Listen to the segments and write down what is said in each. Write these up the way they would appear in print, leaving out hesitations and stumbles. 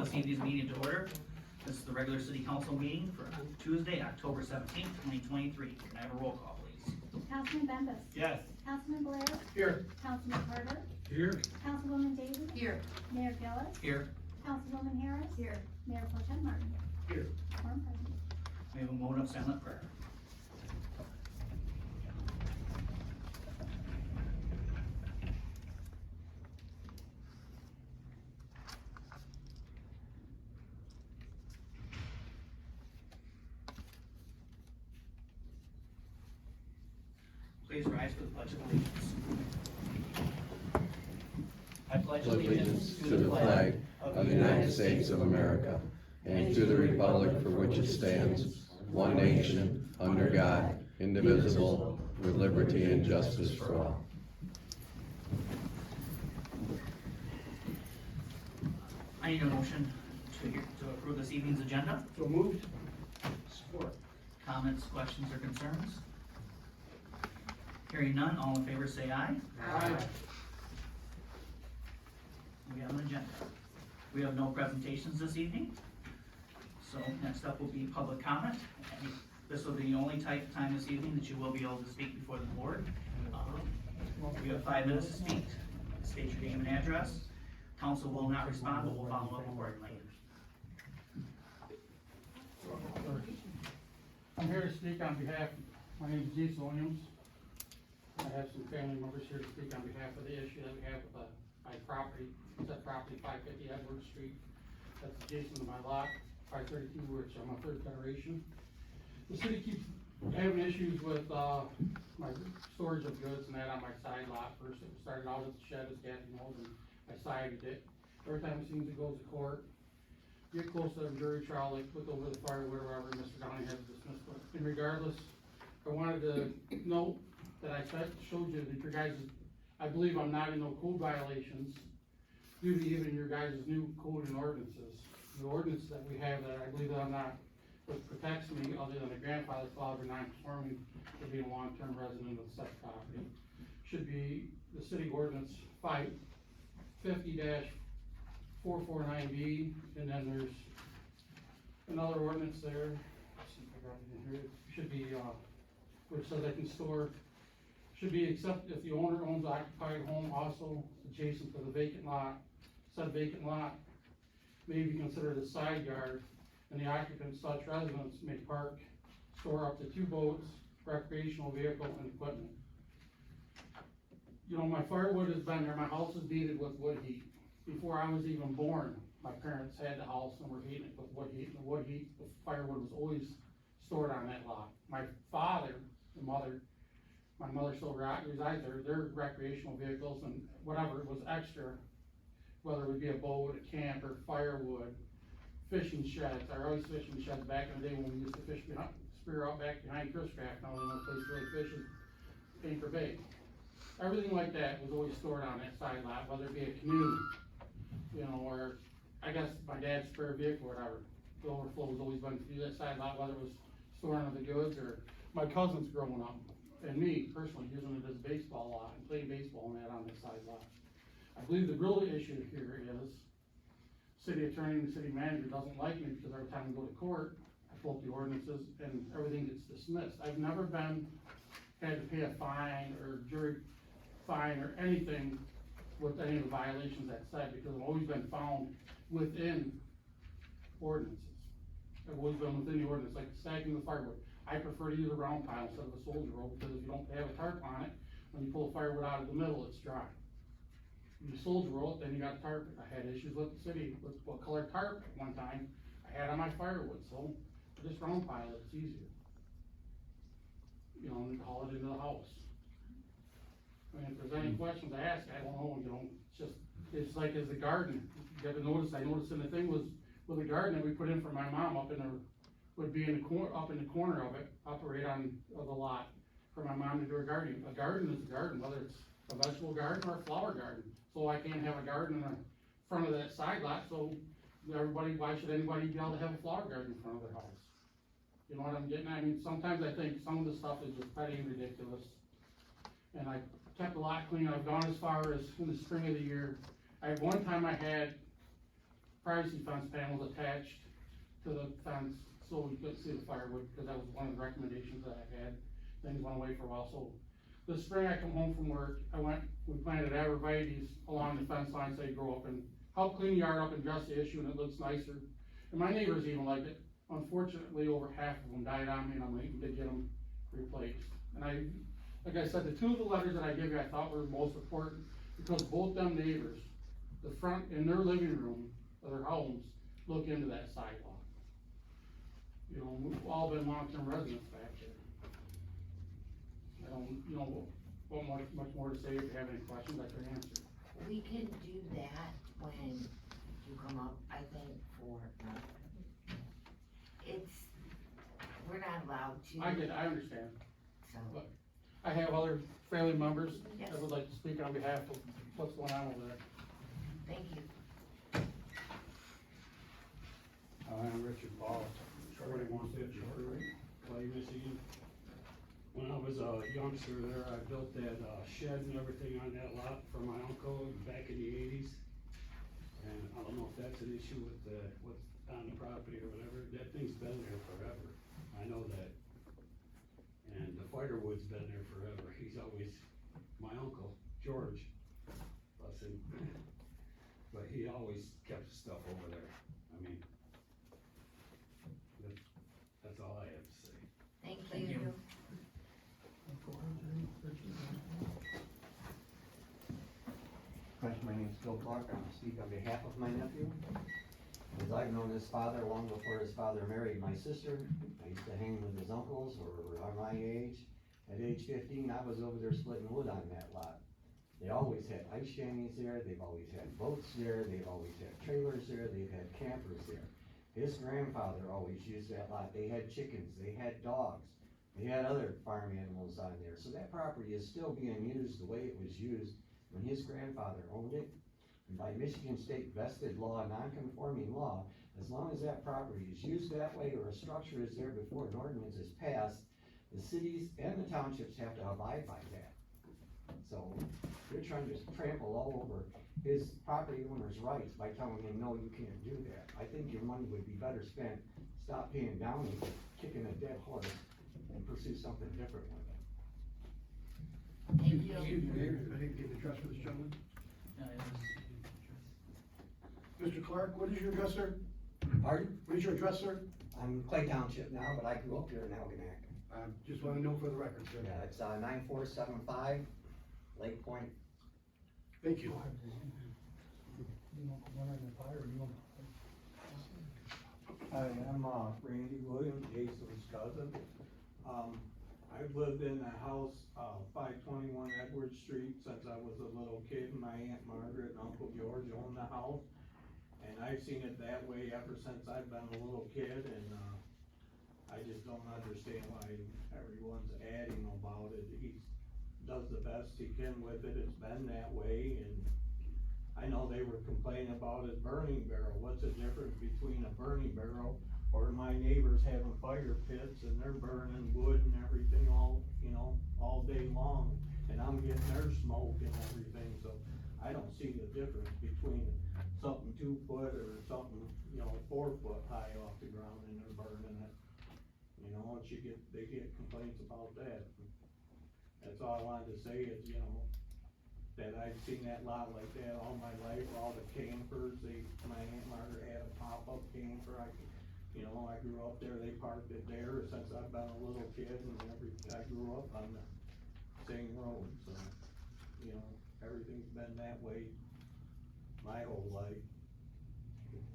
this evening's meeting to order. This is the regular city council meeting for Tuesday, October 17th, 2023. Can I have a roll call, please? Councilman Bembas. Yes. Councilman Blair. Here. Councilman Carter. Here. Councilwoman Davis. Here. Mayor Gillis. Here. Councilwoman Harris. Here. Mayor Pro Tem Martin. Here. Quorum present. We have a moment of silent prayer. Please rise for the pledge of allegiance. I pledge Allegiance to the flag of the United States of America and to the republic for which it stands, one nation, under God, indivisible, with liberty and justice for all. I need a motion to approve this evening's agenda. So moved. Support. Comments, questions, or concerns? Hearing none, all in favor say aye. Aye. We have an agenda. We have no presentations this evening. So next up will be public comment. This will be the only time this evening that you will be able to speak before the board. You have 5 minutes to speak. State your name and address. Council will not respond, but will follow up accordingly. I'm here to speak on behalf, my name is Jason Williams. I have some family members here to speak on behalf of the issue that we have with my property. It's that property, 550 Edward Street. That's adjacent to my lot, 532, which I'm a third generation. The city keeps having issues with, my storage of goods and that on my side lot. First, it started out as a shed, as Kathy knows, and I sided it. Every time it seems it goes to court, get close to the jury trial, like look over the firewood or whatever, Mr. Downey has dismissed it. And regardless, I wanted to note that I showed you that your guys, I believe I'm not in no code violations due to even your guys' new code and ordinances. The ordinance that we have that I believe that I'm not, what protects me other than a grandfather clause or non-conforming to being a long-term resident of the said property, should be the city ordinance 550-449B, and then there's another ordinance there. Let's see if I got it in here. It should be, which says I can store, should be except if the owner owns occupied home also adjacent to the vacant lot. Said vacant lot may be considered a side yard, and the occupant such residence may park, store up to 2 boats, recreational vehicle, and equipment. You know, my firewood has been there, my house is heated with wood heat. Before I was even born, my parents had the house and were heating it with wood heat, and the wood heat, the firewood was always stored on that lot. My father and mother, my mother still resides there, their recreational vehicles and whatever was extra, whether it would be a boat, a camper, firewood, fishing sheds. I always fishing sheds back in the day when we used to fish behind, spear out back behind Chris-Craft, now the only place really fishes, Anchor Bay. Everything like that was always stored on that side lot, whether it be a canoe, you know, or I guess my dad's spare vehicle or whatever. The overflow was always been through that side lot, whether it was storing of the goods or my cousins growing up, and me personally using it as a baseball lot and playing baseball and that on that side lot. I believe the real issue here is city attorney and the city manager doesn't like me because every time we go to court, I pull up the ordinances and everything gets dismissed. I've never had to pay a fine or jury fine or anything with any of the violations that said, because I've always been found within ordinances. I've always been within the ordinance, like stacking the firewood. I prefer to use a round pile instead of a soldier roll, because if you don't have a tarp on it, when you pull the firewood out of the middle, it's dry. If you soldier roll it, then you got tarp. I had issues with the city, with what color tarp at one time I had on my firewood, so I just round pile it, it's easier. You know, and haul it into the house. I mean, if there's any questions to ask, I don't know, you know, it's like as the garden. You ever notice, I noticed in the thing was, with the garden that we put in for my mom up in the, would be in the up in the corner of it, up right on, of the lot, for my mom to do her gardening. A garden is a garden, whether it's a vegetable garden or a flower garden. So I can't have a garden in the front of that side lot, so everybody, why should anybody be able to have a flower garden in front of their house? You know what I'm getting at? I mean, sometimes I think some of the stuff is just petty and ridiculous. And I kept a lot clean. I've gone as far as in the spring of the year. One time I had privacy fence panels attached to the fence, so we couldn't see the firewood, because that was one of the recommendations that I had. Things went away for a while, so this spring I come home from work, we planted arborvitaes along the fence line, so they grow up and help clean the yard up and adjust the issue, and it looks nicer. And my neighbors even like it. Unfortunately, over half of them died on me, and I'm waiting to get them replaced. And like I said, the two of the letters that I gave you, I thought were most important, because both them neighbors, the front, in their living room of their homes, look into that sidewalk. You know, we've all been long-term residents back there. I don't, you know, what much more to say. If you have any questions, I can answer. We can do that when you come up, I think, for, we're not allowed to. I understand. So, I have other family members Yes. that would like to speak on behalf of what's going on over there. thank you. I'm Richard Ball, 41 Fifth Street, Clay, Michigan. When I was a youngster there, I built that shed and everything on that lot for my uncle back in the 80s. And I don't know if that's an issue with what's on the property or whatever. That thing's been there forever. I know that. And the firewood's been there forever. He's always, my uncle, George, bless him. But he always kept the stuff over there. I mean, that's all I have to say. Thank Thank you. you. My name is Bill Clark. I'm speaking on behalf of my nephew. As I've known his father long before his father married my sister. I used to hang with his uncles or around my age. At age 15, I was over there splitting wood on that lot. They always had ice shanties there, they've always had boats there, they've always had trailers there, they've had campers there. His grandfather always used that lot. They had chickens, they had dogs, they had other farm animals on there. So that property is still being used the way it was used when his grandfather owned it. And by Michigan State vested law, non-conforming law, as long as that property is used that way or a structure is there before an ordinance is passed, the cities and the townships have to abide by that. So you're trying to trample all over his property owner's rights by telling him, no, you can't do that. I think your money would be better spent, stop paying down and kicking a dead horse and pursue something different with it. Thank you. Excuse me, I didn't get the address for this gentleman. Mr. Clark, what is your address, sir? Pardon? What is your address, sir? I'm Clay Township now, but I grew up here in Algonac. Just wanna know for the record, sir. Yeah, it's 9475 Lake Point. Thank you. Hi, I'm Randy Williams, Jason's cousin. I've lived in the house, 521 Edward Street since I was a little kid. My Aunt Margaret and Uncle George owned the house. And I've seen it that way ever since I've been a little kid, and I just don't understand why everyone's adding about it. He does the best he can with it, it's been that way, and I know they were complaining about his burning barrel. What's the difference between a burning barrel or my neighbors having fire pits and they're burning wood and everything all, you know, all day long, and I'm getting their smoke and everything, so I don't see the difference between something 2 foot or something, you know, 4 foot high off the ground and they're burning it. You know, they get complaints about that. That's all I wanted to say is, you know, that I've seen that lot like that all my life, all the campers, my Aunt Margaret had a pop-up camper, I grew up there, they parked it there since I've been a little kid, and I grew up on the same road, so, you know, everything's been that way my whole life.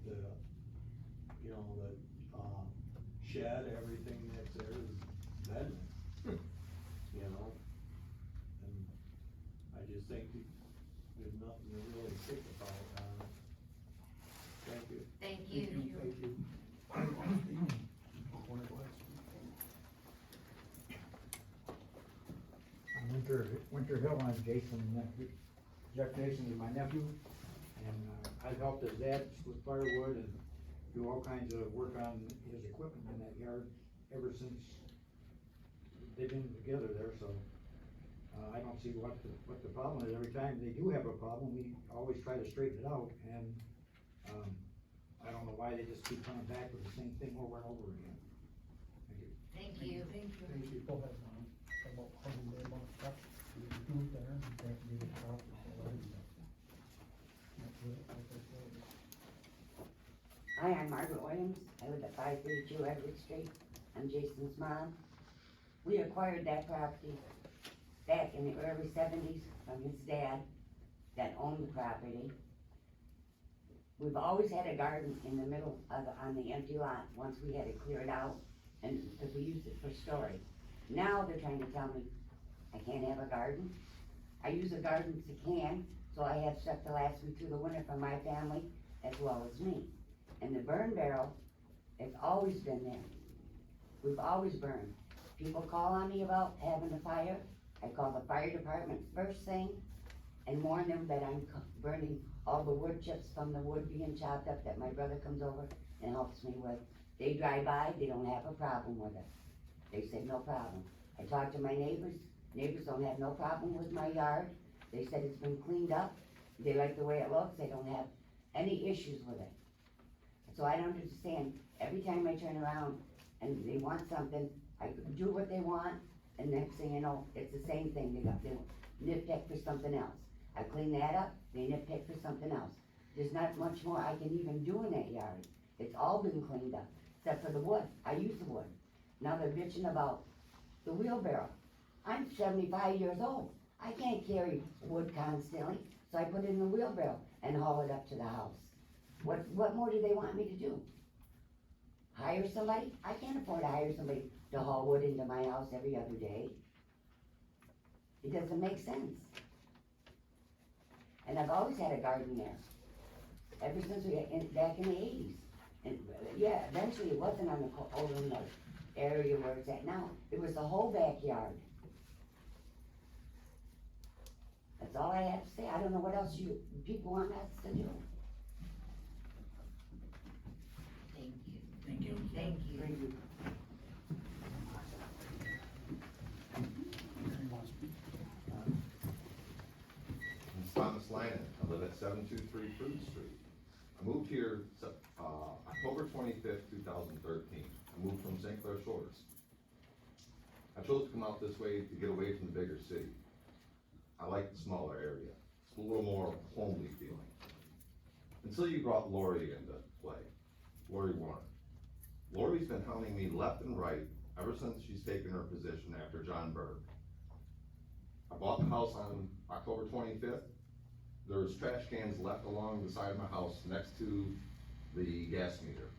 You know, the shed, everything that's there has been there, you know? And I just think there's nothing to really think about, thank you. Thank you. Thank you. Winter Hill, I'm Jason, Jeff Jason is my nephew, and I've helped his dad with firewood and do all kinds of work on his equipment in that yard ever since they've been together there, so I don't see what the problem is. Every time they do have a problem, we always try to straighten it out, and I don't know why they just keep coming back with the same thing over and over again. Thank you. Thank you. People have, about how they want to truck, you do it there, you can't get it out, or whatever. That's it, like I said. Hi, I'm Margaret Williams. I live at 532 Edward Street. I'm Jason's mom. We acquired that property back in the early 70s from his dad that owned the property. We've always had a garden in the middle of on the empty lot, once we had it cleared out, and because we used it for storage. Now they're trying to tell me I can't have a garden. I use a garden as a can, so I have stuff to last me through the winter for my family as well as me. And the burn barrel, it's always been there. We've always burned. People call on me about having a fire. I call the fire department first thing and warn them that I'm burning all the wood chips from the wood being chopped up that my brother comes over and helps me with. They drive by, they don't have a problem with it. They said no problem. I talked to my neighbors. Neighbors don't have no problem with my yard. They said it's been cleaned up. They like the way it looks. They don't have any issues with it. So I don't understand, every time I turn around and they want something, I do what they want, and next thing you know, it's the same thing, they nitpick for something else. I clean that up, they nitpick for something else. There's not much more I can even do in that yard. It's all been cleaned up, except for the wood. I use the wood. Now they're bitching about the wheelbarrow. I'm 75 years old. I can't carry wood constantly, so I put it in the wheelbarrow and haul it up to the house. What more do they want me to do? Hire somebody? I can't afford to hire somebody to haul wood into my house every other day. It doesn't make sense. And I've always had a garden there, ever since back in the 80s. And yeah, eventually it wasn't on the over in the area where it's at now. It was the whole backyard. That's all I have to say. I don't know what else you people want us to do. Thank you. Thank you. Thank you. I'm Thomas Lannon. I live at 723 Fruit Street. I moved here October 25th, 2013. I moved from St. Clair Shores. I chose to come out this way to get away from the bigger city. I like the smaller area. It's a little more homely feeling. Until you brought Lori into play, Lori Warren. Lori's been hounding me left and right ever since she's taken her position after John Berg. I bought the house on October 25th. There was trash cans left along the side of my house next to the gas meter.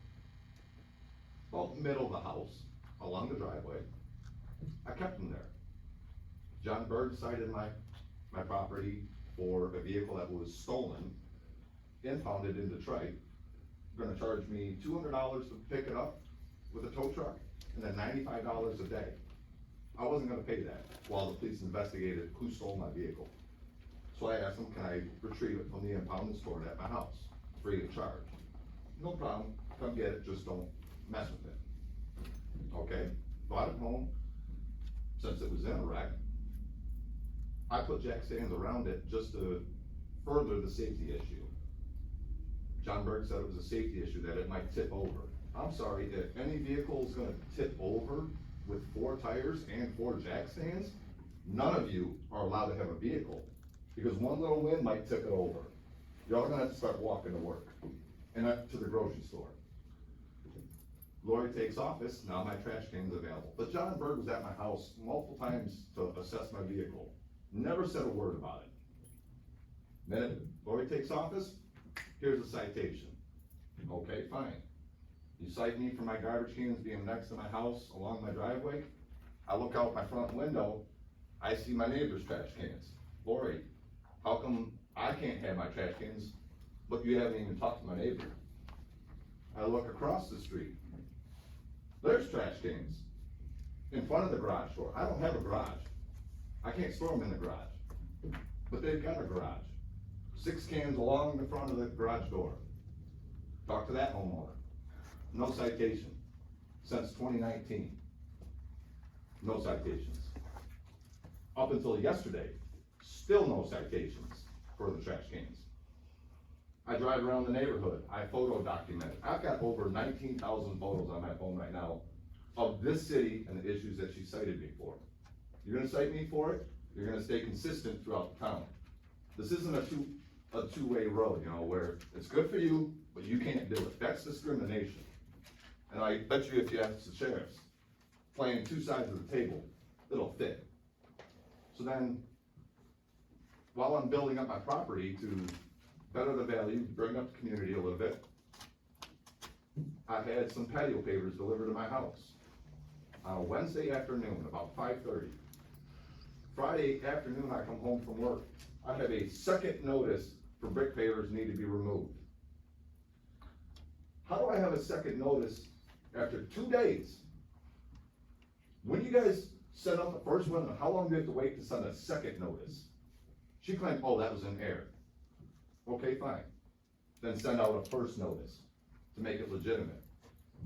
About the middle of the house, along the driveway. I kept them there. John Berg cited my property for a vehicle that was stolen, impounded in Detroit. Gonna charge me $200 to pick it up with a tow truck, and then $95 a day. I wasn't gonna pay that while the police investigated who stole my vehicle. So I asked them, can I retrieve it from the impounded store at my house, free of charge? No problem, come get it, just don't mess with it. Okay, brought it home. Since it was in a wreck, I put jack stands around it just to further the safety issue. John Berg said it was a safety issue, that it might tip over. I'm sorry, if any vehicle is gonna tip over with 4 tires and 4 jack stands, none of you are allowed to have a vehicle, because one little wind might tip it over. You're all gonna have to start walking to work, and to the grocery store. Lori takes office, now my trash can's available. But John Berg was at my house multiple times to assess my vehicle. Never said a word about it. Then Lori takes office, here's a citation. Okay, fine. You cite me for my garbage cans being next to my house along my driveway. I look out my front window, I see my neighbor's trash cans. Lori, how come I can't have my trash cans, but you haven't even talked to my neighbor? I look across the street. There's trash cans in front of the garage door. I don't have a garage. I can't store them in the garage, but they've got a garage. 6 cans along the front of the garage door. Talk to that homeowner. No citation since 2019. No citations. Up until yesterday, still no citations for the trash cans. I drive around the neighborhood, I photo document it. I've got over 19,000 photos on my phone right now of this city and the issues that she cited me for. You're gonna cite me for it, you're gonna stay consistent throughout the town. This isn't a two-way road, you know, where it's good for you, but you can't do it. That's discrimination. And I bet you if you ask the sheriffs, playing two sides of the table, it'll fit. So then, while I'm building up my property to better the value, bring up the community a little bit, I had some patio pavers delivered to my house on a Wednesday afternoon, about 5:30. Friday afternoon, I come home from work, I have a second notice for brick pavers need to be removed. How do I have a second notice after 2 days? When you guys sent out the first one, how long do you have to wait to send a second notice? She claimed, oh, that was in error. Okay, fine. Then send out a first notice to make it legitimate.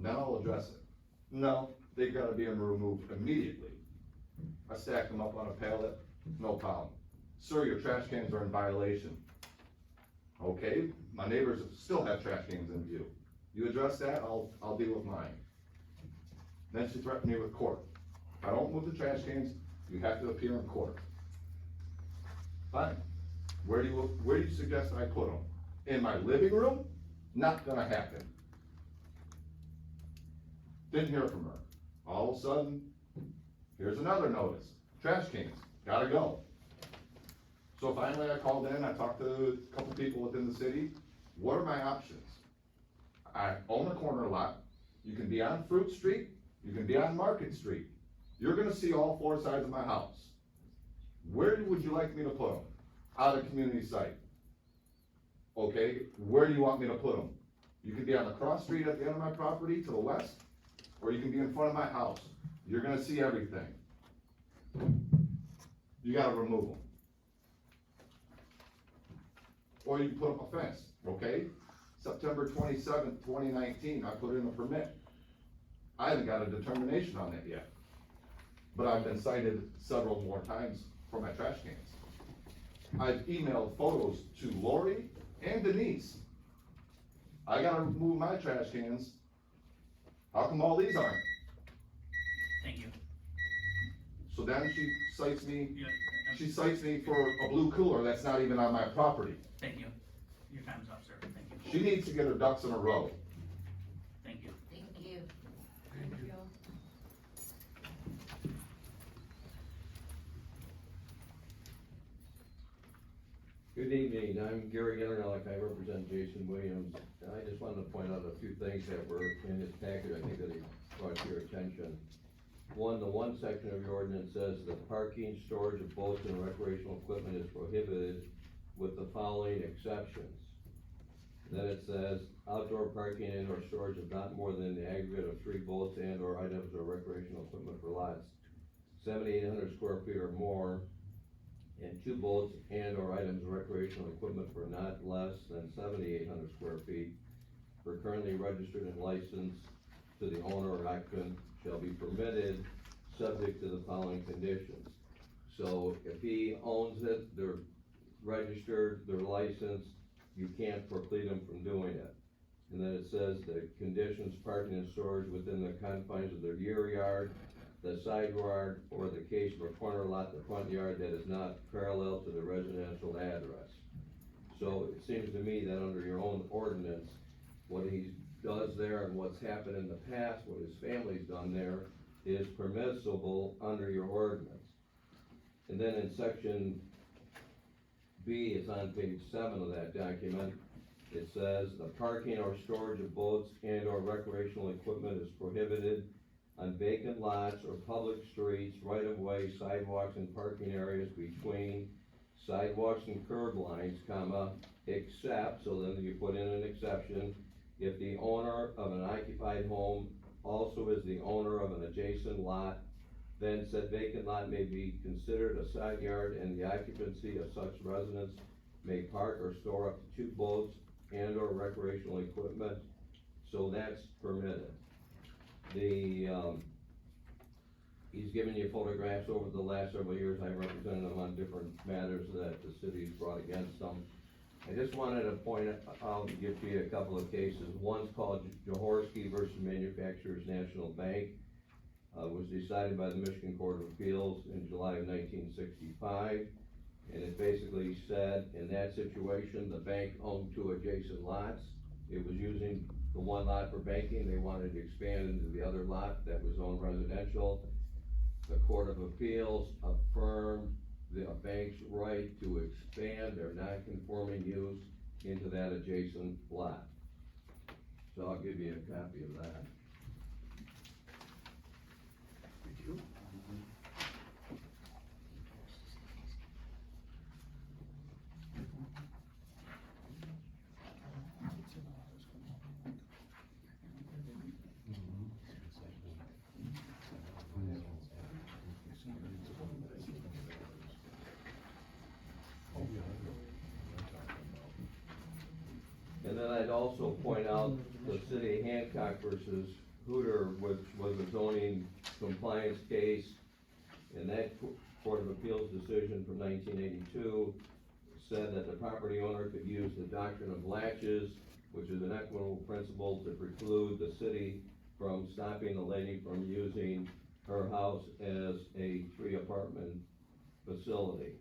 Then I'll address it. No, they gotta be removed immediately. I stacked them up on a pallet, no problem. Sir, your trash cans are in violation. Okay, my neighbors still have trash cans in view. You address that, I'll deal with mine. Then she threatened me with court. If I don't move the trash cans, you have to appear in court. Fine. Where do you suggest I put them? In my living room? Not gonna happen. Didn't hear from her. All of a sudden, here's another notice. Trash cans, gotta go. So finally I called in, I talked to a couple people within the city. What are my options? I own a corner lot. You can be on Fruit Street, you can be on Market Street. You're gonna see all four sides of my house. Where would you like me to put them? Out of community site. Okay, where do you want me to put them? You can be on the cross street at the end of my property to the west, or you can be in front of my house. You're gonna see everything. You gotta remove them. Or you can put up a fence, okay? September 27th, 2019, I put in a permit. I haven't got a determination on it yet. But I've been cited several more times for my trash cans. I've emailed photos to Lori and Denise. I gotta remove my trash cans. How come all these aren't? Thank you. So then she cites me, Yeah, she cites me for a blue cooler that's not even on my property. Thank you. Your time's up, sir. Thank you. She needs to get her ducks in a row. Thank you. Thank you. Good evening, I'm Gary Genernelli, I represent Jason Williams. I just wanted to point out a few things that were in this package, I think that he brought to your attention. One, the one section of your ordinance says that parking, storage of boats and recreational equipment is prohibited with the following exceptions. Then it says outdoor parking and or storage of not more than the aggregate of 3 boats and or items or recreational equipment for lots 7,800 square feet or more, and 2 boats and or items of recreational equipment for not less than 7,800 square feet for currently registered and licensed to the owner or occupant shall be permitted, subject to the following conditions. So if he owns it, they're registered, they're licensed, you can't preclude him from doing it. And then it says the conditions, parking and storage within the confines of their rear yard, the side yard, or the case of a corner lot, the front yard that is not parallel to the residential address. So it seems to me that under your own ordinance, what he does there and what's happened in the past, what his family's done there, is permissible under your ordinance. And then in section B, it's on page 7 of that document, it says the parking or storage of boats and or recreational equipment is prohibited on vacant lots or public streets, right-of-way, sidewalks and parking areas between sidewalks and curb lines, comma, except, so then you put in an exception, if the owner of an occupied home also is the owner of an adjacent lot, then said vacant lot may be considered a side yard and the occupancy of such residence may park or store up to 2 boats and or recreational equipment, so that's permitted. He's given you photographs over the last several years. I represented him on different matters that the city's brought against him. I just wanted to point out, give to you a couple of cases. One's called Jaworski versus Manufacturers National Bank. Was decided by the Michigan Court of Appeals in July of 1965. And it basically said, in that situation, the bank owned 2 adjacent lots. It was using the one lot for banking. They wanted to expand into the other lot that was owned residential. The Court of Appeals affirmed the bank's right to expand their non-conforming use into that adjacent lot. So I'll give you a copy of that. Thank you. And then I'd also point out the city of Hancock versus Hooter, which was a zoning compliance case. And that Court of Appeals decision from 1982 said that the property owner could use the doctrine of latches, which is an equitable principle to preclude the city from stopping the lady from using her house as a 3-apartment facility.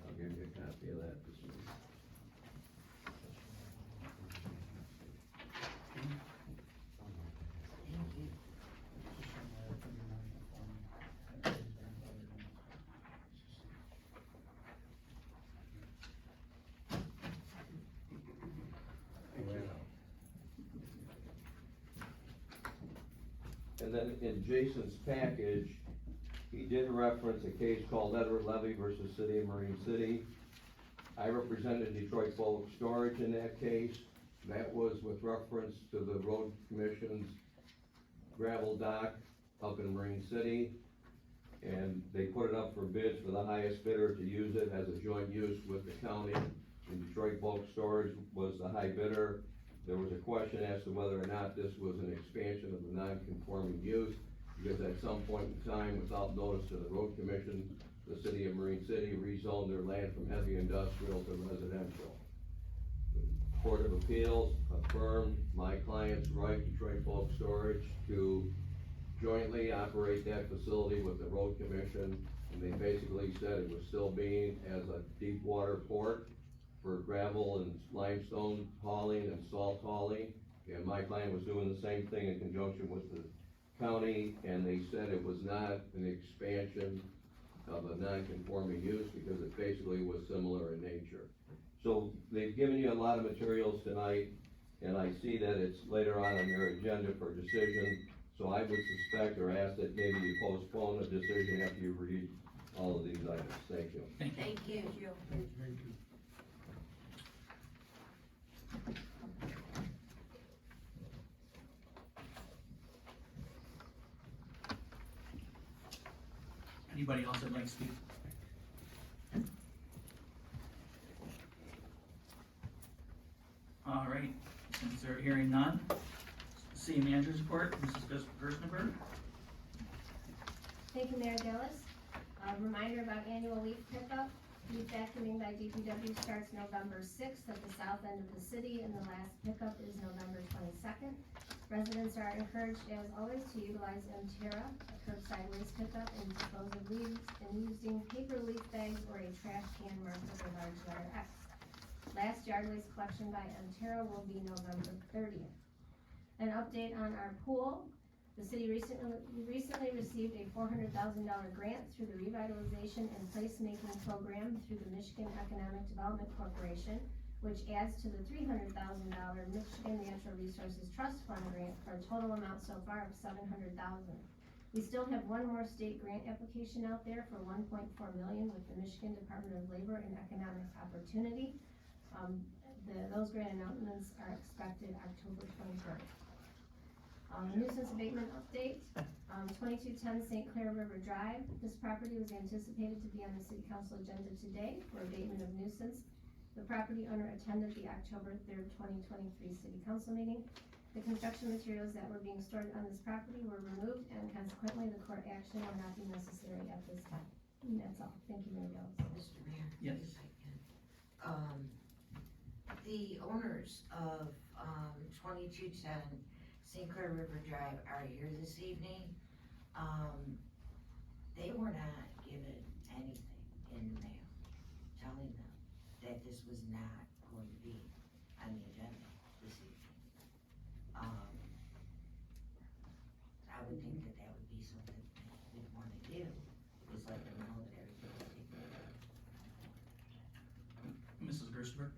I'll give you a copy of that this week. And then in Jason's package, he did reference a case called Edward Levy versus City of Marine City. I represented Detroit Bulk Storage in that case. That was with reference to the road commission's gravel dock up in Marine City. And they put it up for bids for the highest bidder to use it as a joint use with the county. And Detroit Bulk Storage was the high bidder. There was a question as to whether or not this was an expansion of the non-conforming use, because at some point in time, without notice to the road commission, the city of Marine City rezoned their land from heavy industrial to residential. The Court of Appeals affirmed my client's right, Detroit Bulk Storage, to jointly operate that facility with the road commission, and they basically said it was still being as a deep water port for gravel and limestone hauling and salt hauling, and my client was doing the same thing in conjunction with the county, and they said it was not an expansion of a non-conforming use because it basically was similar in nature. So they've given you a lot of materials tonight, and I see that it's later on your agenda for decision, so I would suspect or ask that maybe you postpone the decision after you read all of these items. Thank you. Thank you. Thank you. Thank you. Anybody else that'd like to speak? All right, since they're hearing none, city manager's report, Mrs. Gerstenberg. Thank you, Mayor Dillis. A reminder about annual leaf pickup. Leaf vacuuming by DPW starts November 6th at the south end of the city, and the last pickup is November 22nd. Residents are encouraged, as always, to utilize Mterra, a curbside waste pickup, and dispose of leaves and using paper leaf bags or a trash can marked with a large letter X. Last yard waste collection by Mterra will be November 30th. An update on our pool. The city recently received a $400,000 grant through the Revitalization and Placemaking Program through the Michigan Economic Development Corporation, which adds to the $300,000 Michigan Natural Resources Trust Fund grant for a total amount so far of $700,000. We still have one more state grant application out there for $1.4 million with the Michigan Department of Labor and Economic Opportunity. Those grant announcements are expected October 23rd. Nuisance abatement update, 2210 St. Clair River Drive. This property was anticipated to be on the city council agenda today for abatement of nuisance. The property owner attended the October 3rd, 2023 city council meeting. The construction materials that were being stored on this property were removed, and consequently the court action will not be necessary at this time. And that's all. Thank you, Mary Gillis. Mr. Mayor? Yes. If I can. The owners of, 2210 St. Clair River Drive are here this evening. They were not given anything in the mail telling them that this was not going to be on the agenda this evening. I would think that that would be something we'd wanna do, is let them know that everything's taken care of. Mrs. Gerstenberg?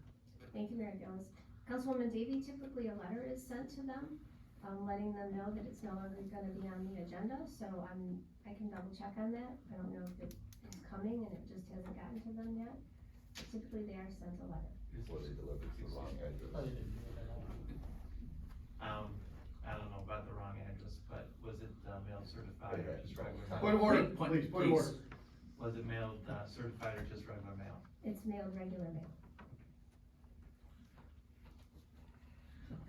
Thank you, Mary Gillis. Councilwoman Davy, typically a letter is sent to them, letting them know that it's no longer gonna be on the agenda, so I can double check on that. I don't know if it is coming and it just hasn't gotten to them yet. But typically they are sent a letter. Was it delivered to the wrong address? I didn't do it at all. I don't know about the wrong address, but was it mailed certified or just regular? mail? Point of order, Point, please, point of order. Was it mailed certified or just regular mail? It's mailed regular mail.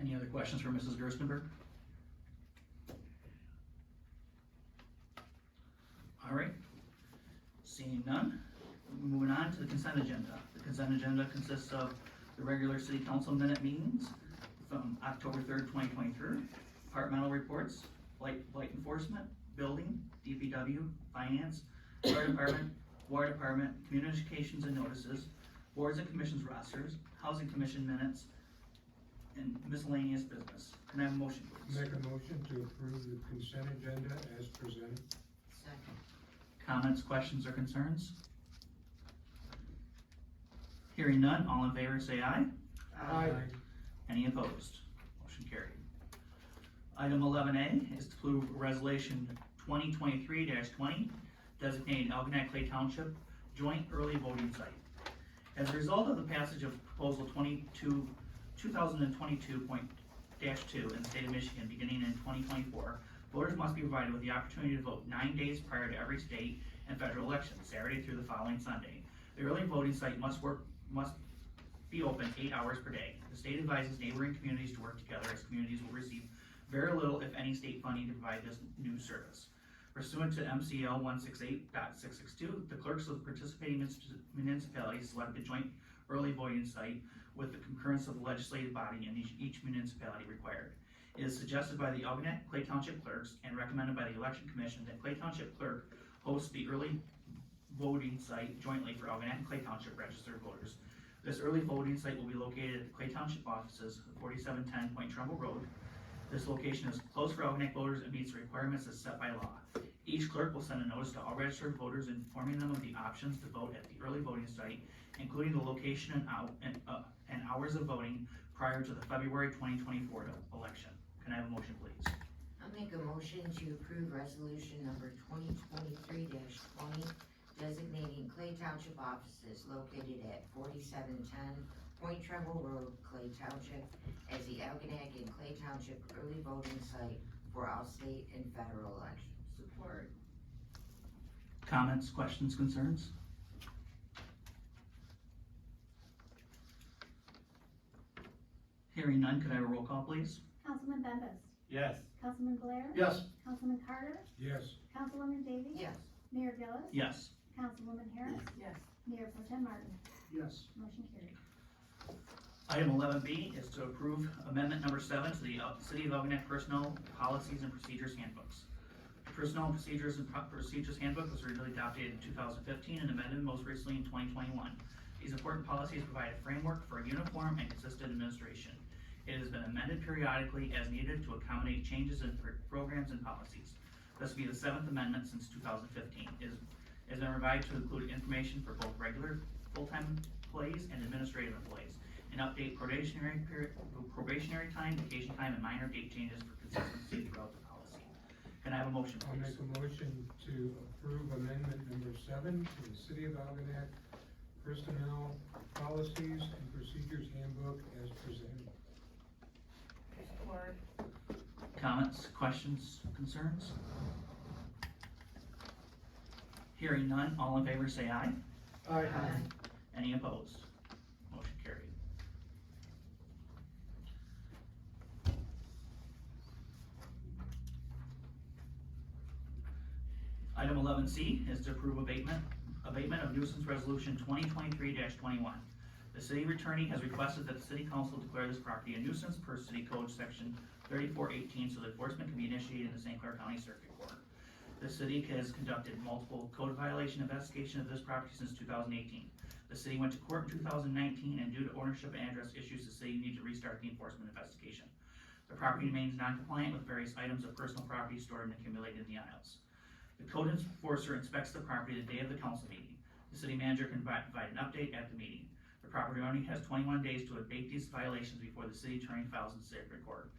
Any other questions for Mrs. Gerstenberg? All right, seeing none, moving on to the consent agenda. The consent agenda consists of the regular city council minute meetings from October 3rd, 2023, departmental reports, blight enforcement, building, DPW, finance, fire department, water department, communications and notices, boards and commissions rosters, housing commission minutes, and miscellaneous business. Can I have a motion, please? Make a motion to approve the consent agenda as presented. Second. Comments, questions, or concerns? Hearing none, all in favor say aye. Aye. Any opposed? Motion carried. Item 11A is to approve resolution 2023-20, designating Algonac Clay Township joint early voting site. As a result of the passage of proposal 2022.2 in the state of Michigan beginning in 2024, voters must be provided with the opportunity to vote 9 days prior to every state and federal election, Saturday through the following Sunday. The early voting site must be open 8 hours per day. The state advises neighboring communities to work together, as communities will receive very little, if any, state funding to provide this new service. Pursuant to MCL 168.662, the clerks of the participating municipalities select the joint early voting site with the concurrence of the legislative body in each municipality required. It is suggested by the Algonac Clay Township clerks and recommended by the Election Commission that Clay Township clerk host the early voting site jointly for Algonac and Clay Township registered voters. This early voting site will be located at the Clay Township offices, 4710 Point Trumbull Road. This location is closed for Algonac voters and meets the requirements as set by law. Each clerk will send a notice to all registered voters informing them of the options to vote at the early voting site, including the location and hours of voting prior to the February 2024 election. Can I have a motion, please? I'll make a motion to approve resolution number 2023-20, designating Clay Township offices located at 4710 Point Trumbull Road, Clay Township, as the Algonac and Clay Township early voting site for all state and federal elections. Support. Comments, questions, concerns? Hearing none, could I have a roll call, please? Councilman Bembas. Yes. Councilman Blair. Yes. Councilman Carter. Yes. Councilwoman Davy. Yes. Mayor Gillis. Yes. Councilwoman Harris. Yes. Mayor Pro Tem Martin. Yes. Motion carried. Item 11B is to approve amendment number 7 to the City of Algonac Personnel Policies and Procedures Handbooks. The Personnel Procedures Handbook was originally adopted in 2015 and amended most recently in 2021. These important policies provide a framework for a uniform and consistent administration. It has been amended periodically as needed to accommodate changes in programs and policies. This will be the 7th amendment since 2015. It has been revised to include information for both regular full-time employees and administrative employees, and update probationary time, vacation time, and minor date changes for consistency throughout the policy. Can I have a motion, I'll please? make a motion to approve amendment number 7 to the City of Algonac Personnel Policies and Procedures Handbook as presented. Support. Comments, questions, concerns? Hearing none, all in favor say aye. Aye. Any opposed? Motion carried. Item 11C is to approve abatement abatement of nuisance resolution 2023-21. The city attorney has requested that the city council declare this property a nuisance per city code section 3418, so the enforcement can be initiated in the St. Clair County Circuit Court. The city has conducted multiple code violation investigation of this property since 2018. The city went to court in 2019, and due to ownership and address issues, the city needed to restart the enforcement investigation. The property remains non-compliant with various items of personal property stored and accumulated in the aisles. The code enforcer inspects the property the day of the council meeting. The city manager can provide an update at the meeting. The property owner has 21 days to abate these violations before the city attorney files in the circuit court.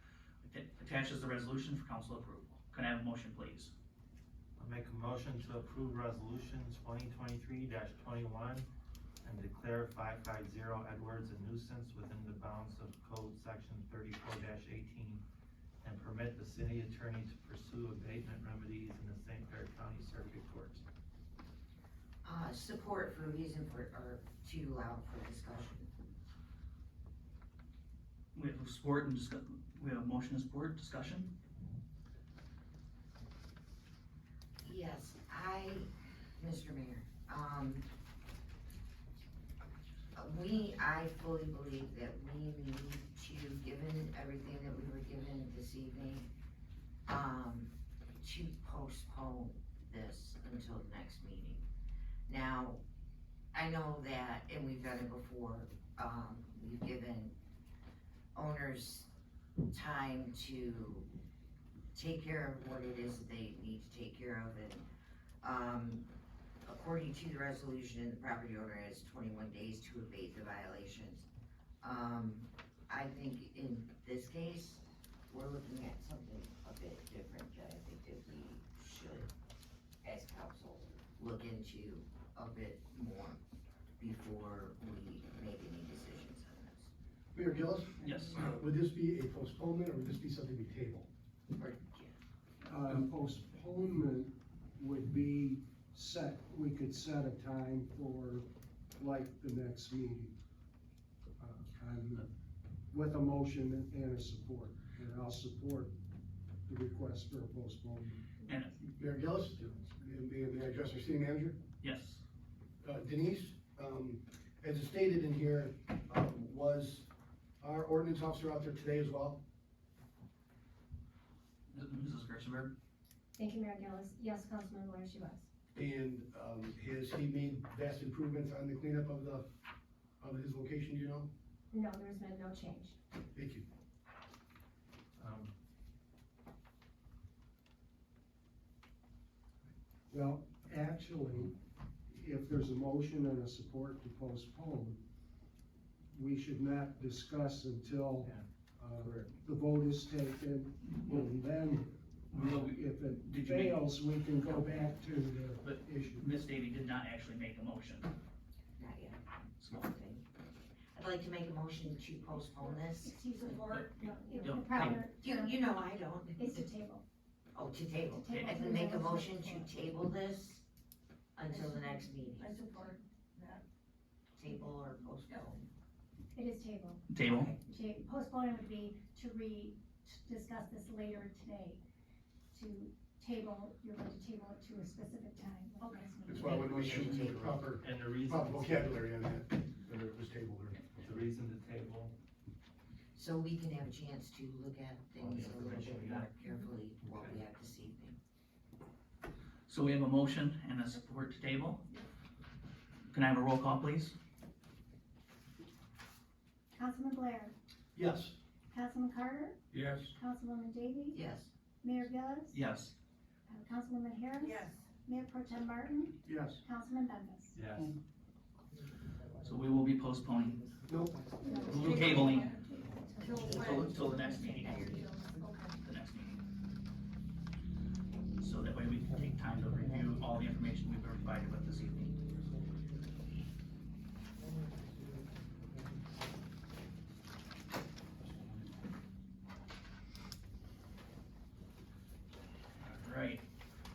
Attaches the resolution for council approval. Can I have a motion, please? I'll make a motion to approve resolution 2023-21 and declare 550 Edwards a nuisance within the bounds of code section 34-18 and permit the city attorney to pursue abatement remedies in the St. Clair County Circuit Court. Support for a reason for, or to allow for discussion. We have support and we have motion and support, discussion. Yes, Mr. Mayor, I fully believe that we need to, given everything that we were given this evening, to postpone this until the next meeting. Now, I know that, and we've done it before, we've given owners time to take care of what it is that they need to take care of, and, according to the resolution, the property owner has 21 days to abate the violations. I think in this case, we're looking at something a bit different, that I think that we should, as council, look into a bit more before we make any decisions on this. Mayor Gillis? Yes. Would this be a postponement, or would this be something we table? Postponement would be set, we could set a time for like the next meeting. With a motion and a support, and I'll support the request for a postponement. And, Mayor Gillis? May I address our city manager? yes, Denise, as it's stated in here, was our ordinance officer out there today as well? Mrs. Gerstenberg? Thank you, Mayor Gillis. Yes, Councilman Blair, she was. And, has he made vast improvements on the cleanup of his location, do you know? No, there's been no change. Thank you. Well, actually, if there's a motion and a support to postpone, we should not discuss until, the vote is taken, and then, if it Did you make- fails, we can go back to But the issue. Ms. Davy did not actually make a motion. Not yet. Small thing. I'd like to make a motion to postpone this. Support? No, Don't- the proper. You know I don't. It's to table. Oh, to table. To table. I can make a motion to table this until the next meeting. I support that. Table or postpone. It is table. Table? Postponing would be to discuss this later today. To table, you're going to table it to a specific time. Okay. That's why I want to make sure we use the proper And the reason. vocabulary on that, whether it was tabled or. The reason to table. So we can have a chance to look at things a little bit more carefully while we have this evening. So we have a motion and a support to table. Can I have a roll call, please? Councilman Blair, Yes. Councilman Carter, Yes. Councilwoman Davy, Yes. Mayor Gillis, Yes. Councilwoman Harris. Yes. Mayor Pro Tem Martin, Yes. Councilman Bembas. Yes. So we will be postponing, Nope. tabling till the next meeting. The next meeting. So that way we can take time to review all the information we've been provided with this evening. All right,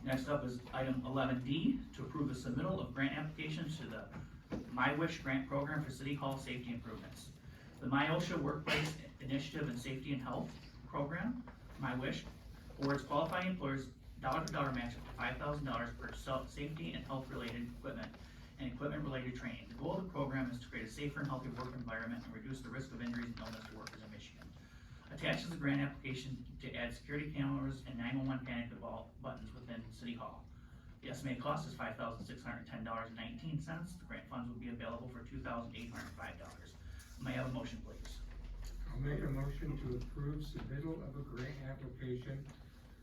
next up is item 11D, to approve the submittal of grant applications to the My Wish Grant Program for City Hall Safety Improvements. The MyOSHA Workplace Initiative and Safety and Health Program, My Wish, awards qualifying employers dollar-for-dollar match up to $5,000 per safety and health-related equipment and equipment-related training. The goal of the program is to create a safer and healthier work environment and reduce the risk of injuries and illness to workers in Michigan. Attached is a grant application to add security cameras and 911 panic buttons within City Hall. The estimated cost is $5,610.19. The grant funds will be available for $2,805. May I have a motion, please? I'll make a motion to approve submittal of a grant application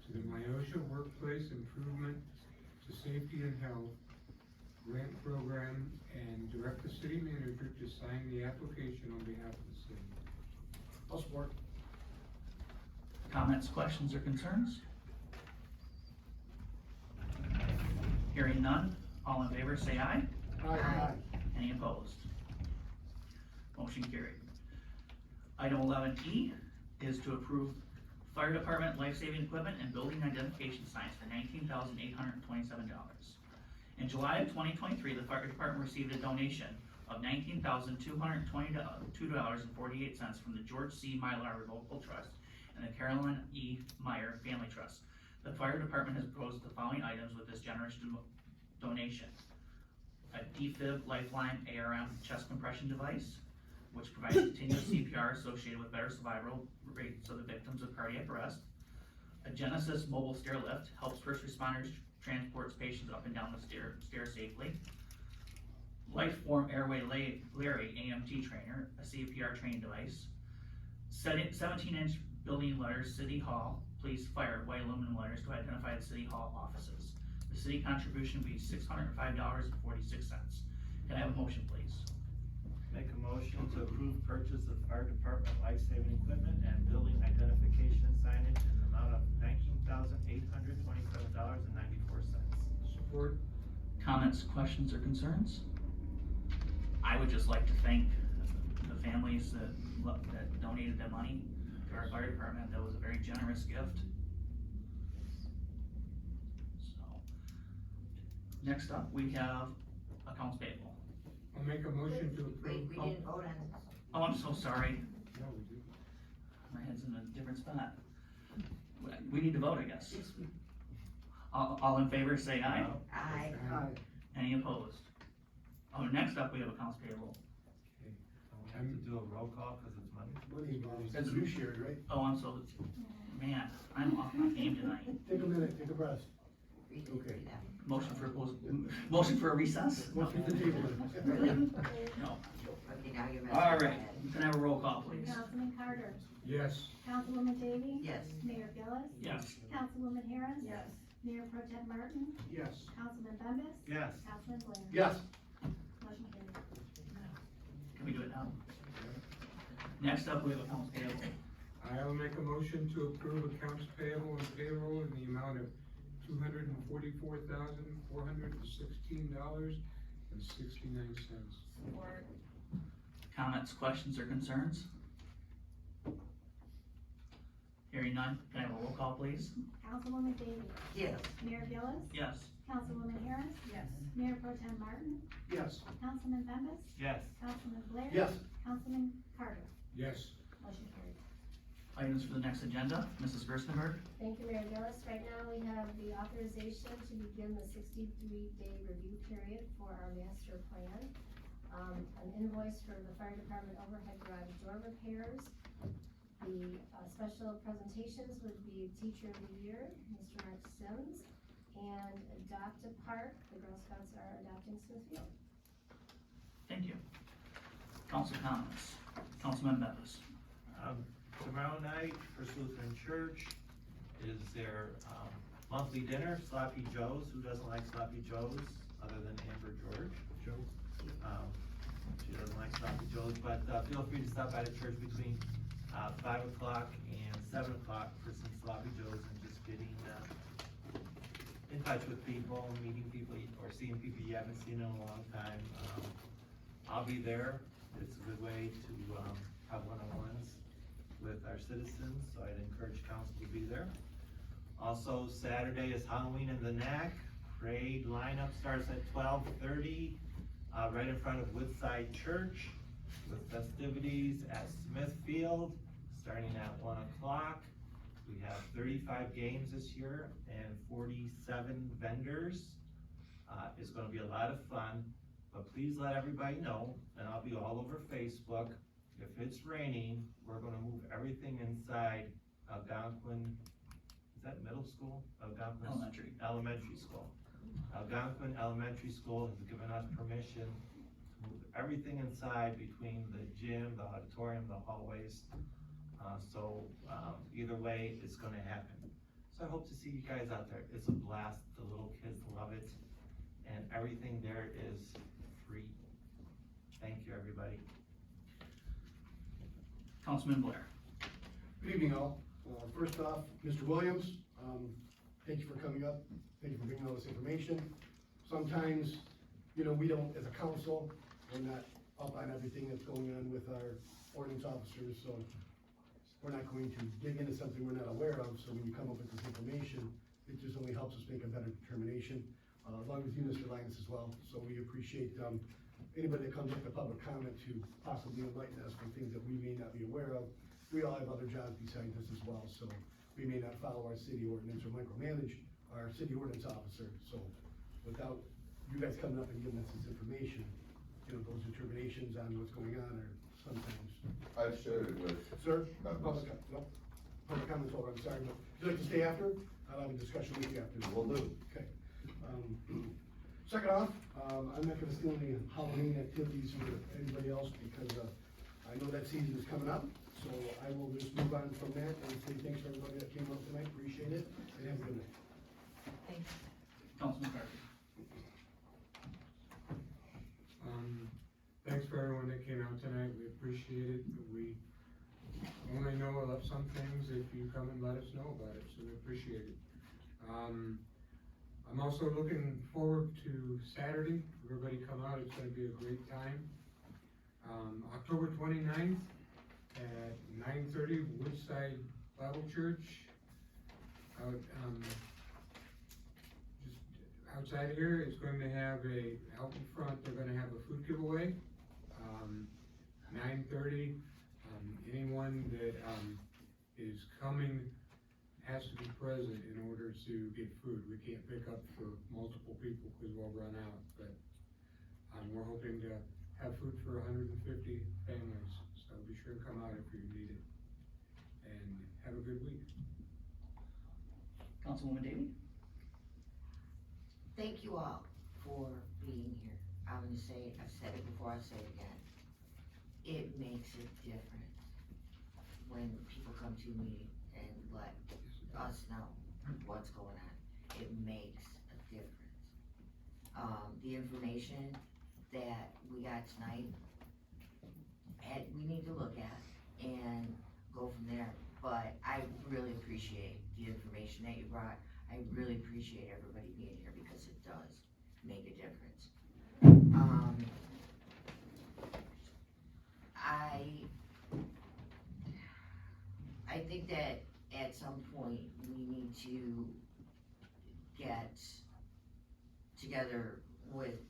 to the Myosha Workplace Improvement to Safety and Health Grant Program and direct the city manager to sign the application on behalf of the city. I'll support. Comments, questions, or concerns? Hearing none, all in favor say aye. Aye. Any opposed? Motion carried. Item 11E is to approve fire department life-saving equipment and building identification signs for $19,827. In July of 2023, the fire department received a donation of $19,222.48 from the George C. Mylar Revocable Trust and the Carolyn E. Meyer Family Trust. The fire department has proposed the following items with this generous donation: a defib Lifeline ARM chest compression device, which provides continuous CPR associated with better survival rates of the victims of cardiac arrest. A Genesis mobile stair lift helps first responders transport patients up and down the stair safely. Lifeform Airway Larry AMT trainer, a CPR training device. 17-inch building letters, City Hall, Police, Fire, white aluminum letters to identify the City Hall offices. The city contribution will be $605.46. Can I have a motion, please? Make a motion to approve purchase of fire department life-saving equipment and building identification signage in the amount of $19,827.94. Support. Comments, questions, or concerns? I would just like to thank the families that donated their money to our fire department. That was a very generous gift. So, next up, we have accounts payable. I'll make a motion to approve. Wait, we didn't vote on this. Oh, I'm so sorry. No, we do. My head's in a different spot. We need to vote, I guess. All in favor, say aye. Aye. Any opposed? Oh, next up, we have accounts payable. We have to do a roll call because it's money. That's fiduciary, right? Oh, man, I'm off my game tonight. Take a minute, take a breath. We did Okay. do that. Motion for a recess? Motion to table. No. Okay, now you're messing All with my right, head. can I have a roll call, please? Councilman Carter, Yes. Councilwoman Davy, Yes. Mayor Gillis, Yes. Councilwoman Harris. Yes. Mayor Pro Tem Martin, Yes. Councilman Bembas, Yes. Councilman Blair. Yes. Motion carried. Can we do it now? Next up, we have accounts payable. I'll make a motion to approve accounts payable and payroll in the amount of $244,416.69. Support. Comments, questions, or concerns? Hearing none, can I have a roll call, please? Councilwoman Davy, Yes. Mayor Gillis, Yes. Councilwoman Harris. Yes. Mayor Pro Tem Martin, Yes. Councilman Bembas, Yes. Councilman Blair. Yes. Councilman Carter. Yes. Motion carried. Items for the next agenda, Mrs. Gerstenberg. Thank you, Mayor Gillis. Right now, we have the authorization to begin the 63-day review period for our master plan. An invoice for the fire department overhead garage door repairs. The special presentations would be Teacher of the Year, Mr. Mark Sims, and Adopt a Park. The Girl Scouts are adopting Smithfield. Thank you. Council comments. Councilman Bembas. Tomorrow night, First Lutheran Church is their, monthly dinner, Sloppy Joe's. Who doesn't like Sloppy Joe's, other than Amber George? Joe. She doesn't like Sloppy Joe's, but, feel free to stop by the church between, 5 o'clock and 7 o'clock for some Sloppy Joe's and just getting, in touch with people, meeting people, or seeing people you haven't seen in a long time. I'll be there. It's a good way to, have one-on-ones with our citizens, so I'd encourage council to be there. Also, Saturday is Halloween in the Knack. Parade lineup starts at 12:30, right in front of Woodside Church, with festivities at Smithfield, starting at 1 o'clock. We have 35 games this year and 47 vendors. It's gonna be a lot of fun, but please let everybody know, and I'll be all over Facebook, if it's raining, we're gonna move everything inside Algonquin, is that middle school? Elementary. Elementary school. Algonquin Elementary School has given us permission to move everything inside between the gym, the auditorium, the hallways. Either way, it's gonna happen. So I hope to see you guys out there. It's a blast. The little kids love it. And everything there is free. Thank you, everybody. Councilman Blair. Good evening, all. First off, Mr. Williams, thank you for coming up. Thank you for bringing all this information. Sometimes, we don't, as a council, we're not up on everything that's going on with our ordinance officers, so we're not going to dig into something we're not aware of, so when you come up with this information, it just only helps us make a better determination, along with you, Mr. Linus, as well. So we appreciate, anybody that comes up with public comment to possibly enlighten us from things that we may not be aware of. We all have other jobs besides this as well, so we may not follow our city ordinance or micromanage our city ordinance officer. So without you guys coming up and giving us this information, those determinations on what's going on are sometimes. I've shared it with. Sir? members. Public comments over, I'm sorry, but would you like to stay after? I'll have a discussion with you after. Will do. Okay. Second off, I'm not gonna steal any Halloween activities for anybody else because, I know that season is coming up. So I will just move on from that and say thanks for everybody that came up tonight, appreciate it, and have a good night. Thanks. Councilman Carter. Thanks for everyone that came out tonight, we appreciate it, we only know about some things if you come and let us know about it, so we appreciate it. I'm also looking forward to Saturday, everybody come out, it's gonna be a great time. October 29th at 9:30, Woodside Bible Church, out, just outside here, is going to have out in front, they're gonna have a food giveaway. 9:30, anyone that, is coming has to be present in order to get food. We can't pick up for multiple people because we'll run out, but, we're hoping to have food for 150 families, so be sure to come out if you need it. And have a good week. Councilwoman Daly. Thank you all for being here. I'm gonna say, I've said it before, I'll say it again. It makes a difference when people come to me and let us know what's going on. It makes a difference. The information that we got tonight, and we need to look at and go from there. But I really appreciate the information that you brought. I really appreciate everybody being here because it does make a difference. I think that at some point we need to get together with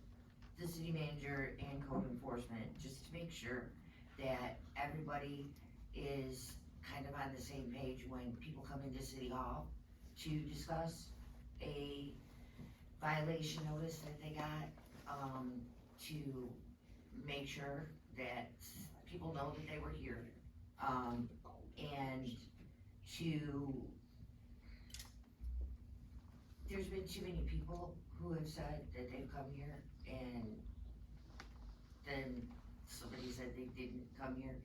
the city manager and code enforcement just to make sure that everybody is kind of on the same page when people come into City Hall to discuss a violation notice that they got, to make sure that people know that they were here, and there's been too many people who have said that they've come here and then somebody said they didn't come here.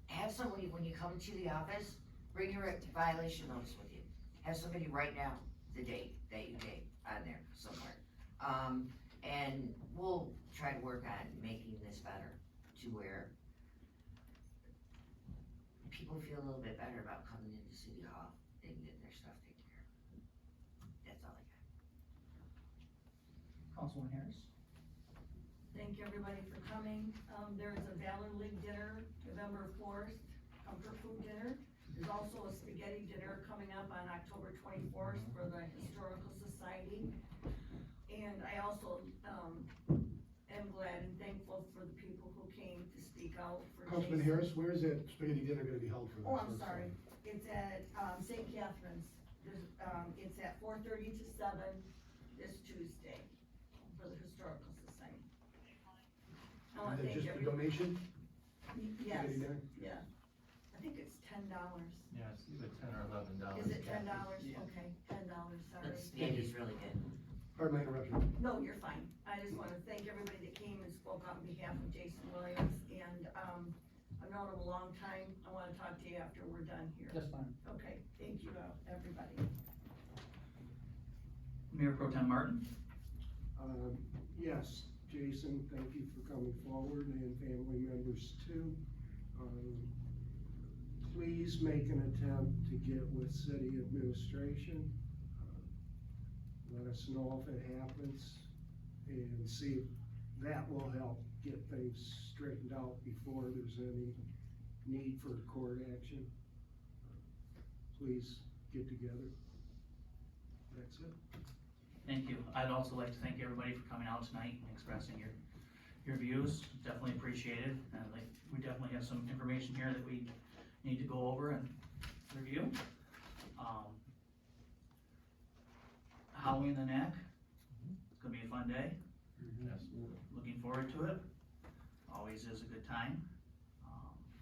Have somebody, when you come to the office, bring your violation notice with you. Have somebody write down the date that you gave on there somewhere. And we'll try to work on making this better to where people feel a little bit better about coming into City Hall and getting their stuff taken care of. That's all I got. Councilwoman Harris. Thank you, everybody, for coming. There is a Valor League dinner, November 4th, comfort food dinner. There's also a spaghetti dinner coming up on October 24th for the Historical Society. And I also, am glad and thankful for the people who came to speak out for Councilman Jason. Harris, where is that spaghetti dinner gonna be held for? Oh, I'm sorry. It's at, St. Catherine's. There's, it's at 4:30 to 7 this Tuesday for the Historical Society. I wanna Is it thank just a everybody. donation? Yes, Spaghetti dinner? yeah. I think it's $10. Yeah, it's either $10 or $11. Is it $10? Yeah. Okay, $10, sorry. The spaghetti's really good. Pardon my interruption. No, you're fine. I just wanna thank everybody that came and spoke on behalf of Jason Williams, and, I've known him a long time. I wanna talk to you after we're done here. That's fine. Okay, thank you, everybody. Mayor Pro Tem Martin? Yes, Jason, thank you for coming forward, and family members too. Please make an attempt to get with city administration. Let us know if it happens, and see if that will help get things straightened out before there's any need for court action. Please get together. That's it. Thank you. I'd also like to thank everybody for coming out tonight and expressing your views. Definitely appreciated. And we definitely have some information here that we need to go over and review. Halloween in the Neck. It's gonna be a fun day. Absolutely. Looking forward to it. Always is a good time.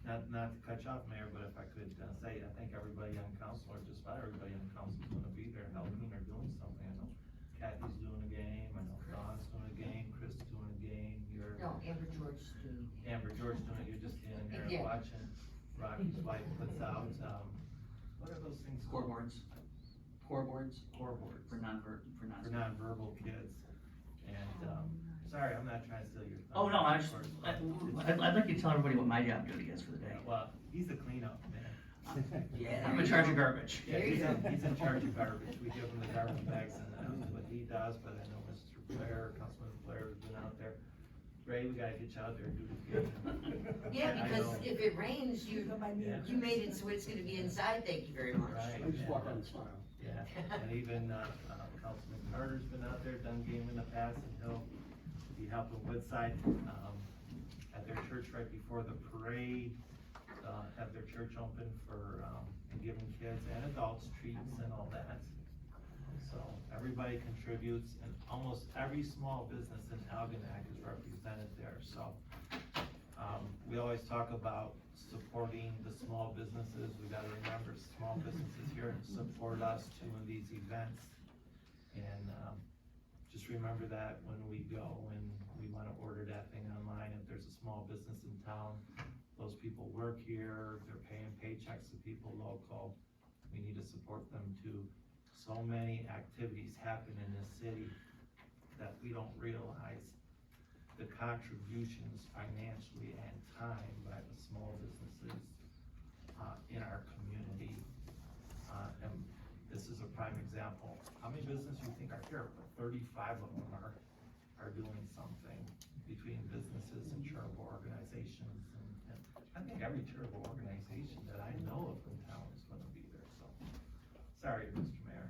Not to cut you off, Mayor, but if I could say, I think everybody on council, or just about everybody on council is gonna be there helping or doing something. I know Kathy's doing a game, I know Don's doing a game, Chris is doing a game, you're. No, Amber George doing. Amber George doing it, you're just standing there Yeah. watching. Rocky's wife puts out, what are those things? called? Scoreboards. Scoreboards. For non-verbal. For nonverbal kids. And, sorry, I'm not trying to steal your. Oh, no, I just, thunder. I'd like you to tell everybody what my job duty is for the day. Well, he's the cleanup man. Yeah. I'm in charge of garbage. Yeah, he's in charge of garbage. We give him the garbage bags and that's what he does, but I know Mr. Blair, Councilman Blair has been out there. Ray, we gotta get you out there and do this game. Yeah, I because know. if it rains, you Yeah. made it so it's gonna be inside, thank you very much. Right. I just walk out and smile. Yeah, and even, Councilman Carter's been out there, done game in the past, and he'll be helping Woodside, at their church right before the parade, have their church open for, and giving kids and adults treats and all that. So, everybody contributes, and almost every small business in Algonac is represented there, so. We always talk about supporting the small businesses, we gotta remember small businesses here and support us too in these events. And, just remember that when we go and we wanna order that thing online, if there's a small business in town, those people work here, they're paying paychecks to people local, we need to support them too. So many activities happen in this city that we don't realize the contributions financially and time by the small businesses, in our community. And this is a prime example. How many businesses you think are here? 35 of them are doing something between businesses and charitable organizations. And I think every charitable organization that I know of in town is gonna be there, so. Sorry, Mr. Mayor.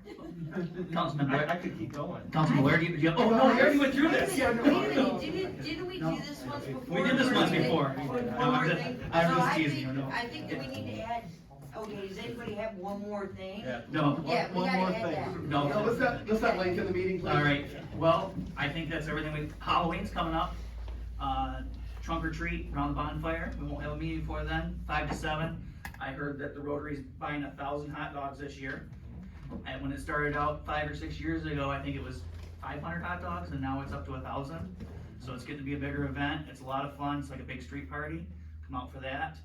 Councilman Blair. I could keep going. Councilman Blair, do you, oh, no, we already went through this. Wait a minute, didn't we do this once before? We did this once Or- before. or No, one more I'm just- thing? I'm So just I teasing think- you, no. I think that we need to add, okay, does anybody have one more thing? No. Yeah, we One gotta more add that. thing. No. No, let's not lengthen the meeting, please. All right, well, I think that's everything Halloween's coming up. Trunk or treat around the bonfire. We won't have a meeting before then, 5 to 7. I heard that the Rotary's buying 1,000 hot dogs this year. And when it started out 5 or 6 years ago, I think it was 500 hot dogs, and now it's up to 1,000. So it's getting to be a bigger event. It's a lot of fun. It's like a big street party. Come out for that.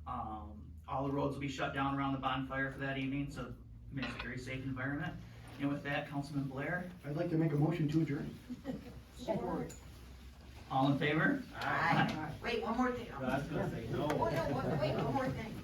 All the roads will be shut down around the bonfire for that evening, so it makes it a very safe environment. And with that, Councilman Blair, I'd like to make a motion to adjourn. all in favor? Aye. Wait, one more thing. I was gonna say no. Oh, no, wait, one more thing.